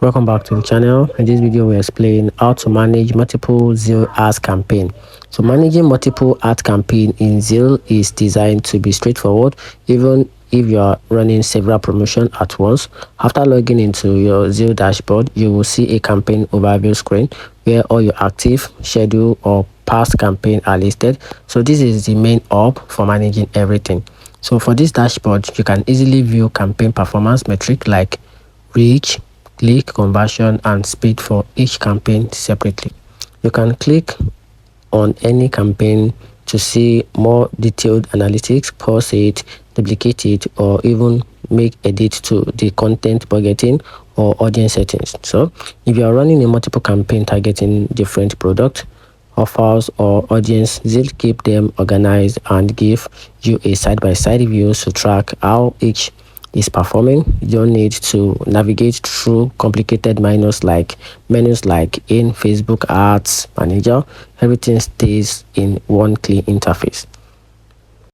Welcome back to the channel. In this video we explain how to manage multiple Zeal ads campaign. So managing multiple ad campaign in Zeal is designed to be straightforward even if you are running several promotions at once. After logging into your Zeal dashboard, you will see a campaign overview screen where all your active, schedule or past campaign are listed. So this is the main hub for managing everything. So for this dashboard, you can easily view campaign performance metric like reach, click conversion and speed for each campaign separately. You can click on any campaign to see more detailed analytics, pause it, duplicate it, or even make edits to the content budgeting or audience settings. So if you are running a multiple campaign targeting different products, offers or audience, they'll keep them organized and give you a side-by-side view to track how each is performing. You don't need to navigate through complicated menus like in Facebook Ads Manager. Everything stays in one clean interface.